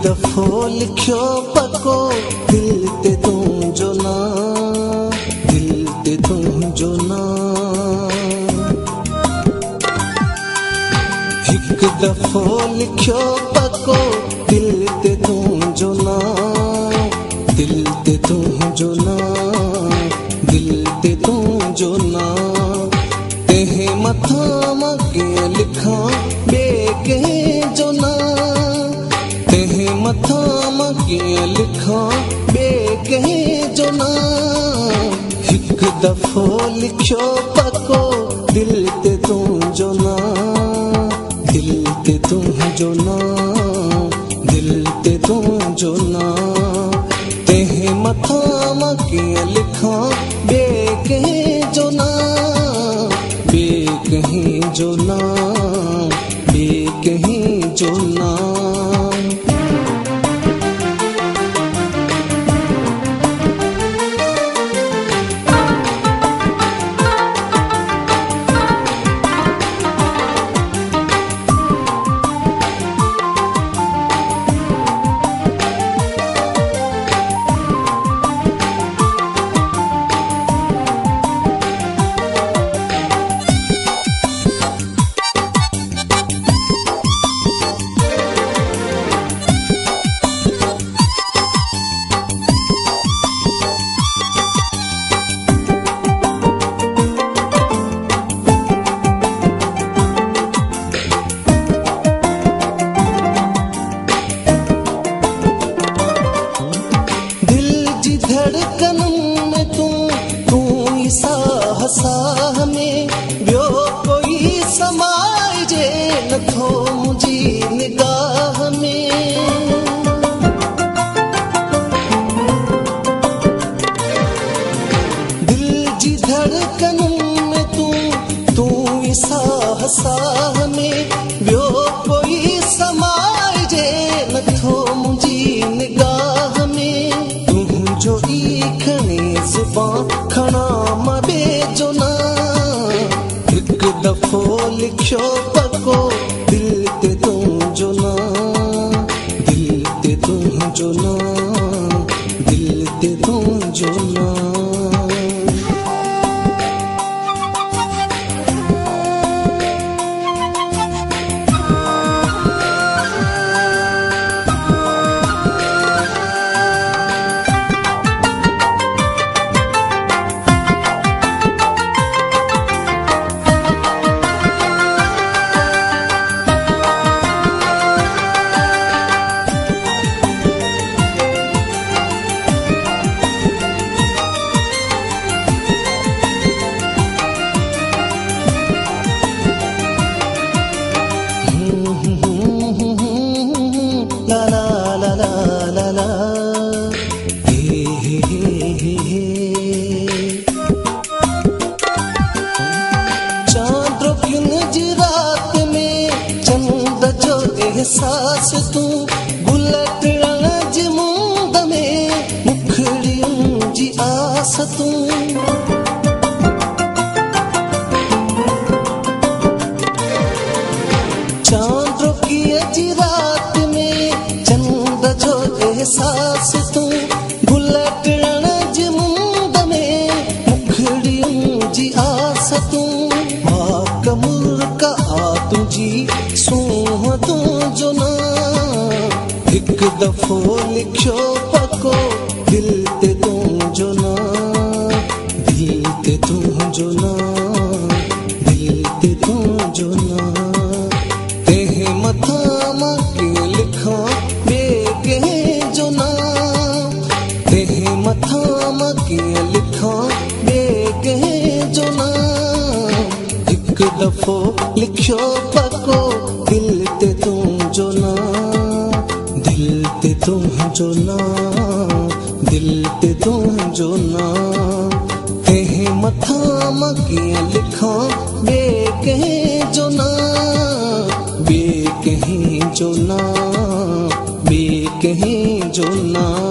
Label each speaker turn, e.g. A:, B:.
A: दफ़ो लिखियो पको दिल ते तुंहिंजो नाम, दिल ते तुंहिंजो नाम। हिकु दफ़ो लिखियो पको दिल ते तुंहिंजो नाम, दिल ते तुंहिंजो नाम, दिल ते तुंहिंजो नाम। तंहिं मथां मां कीअं लिखां ॿिए कंहिंजो नाम, तंहिं मथां मां कीअं लिखां ॿिए कंहिंजो नाम। हिकु दफ़ो लिखियो पको दिल ते तुंहिंजो नाम, दिल ते तुंहिंजो नाम, दिल ते तुंहिंजो नाम। तंहिं मथां मां कीअं लिखां ॿिए कंहिंजो नाम, ॿिए कंहिंजो नाम, ॿिए कंहिंजो नाम। धड़कननि में तूं ई साह साह में ॿियो कोई समाइजे नथो मुंहिंजी निगाह में। दिल जी धड़कननि में तूं ई साह साह में ॿियो कोई समाइजे नथो मुंहिंजी निगाह में। जो ई खणी ज़ुबान खणा मां ॿिए जो नाम। हिकु दफ़ो लिखियो पको दिल ते तुंहिंजो नाम, दिल ते तुंहिंजो नाम, दिल ते तुंहिंजो नाम। एहसास तूं गुलट रण जी मुंद में मुखड़ियुनि जी आस तूं। चांदोकीअ जी रात में चंद जो एहसास तूं गुलट रण जी मुंद में मुखड़ियुनि जी आस तूं। कमर का आ तुझी सूह तुंहिंजो नाम। हिकु दफ़ो लिखियो पको दिल ते तुंहिंजो नाम, दिल ते तुंहिंजो नाम, दिल ते तुंहिंजो नाम। तंहिं मथां मां कीअं लिखां ॿिए कंहिंजो नाम, तंहिं मथां मां कीअं लिखां ॿिए कंहिंजो नाम। हिकु दफ़ो लिखियो पको दिल ते तुंहिंजो नाम, दिल ते तुंहिंजो नाम, दिल ते तुंहिंजो नाम। तंहिं मथां मां कीअं लिखां ॿिए कंहिंजो नाम, ॿिए कंहिंजो नाम, ॿिए कंहिंजो नाम।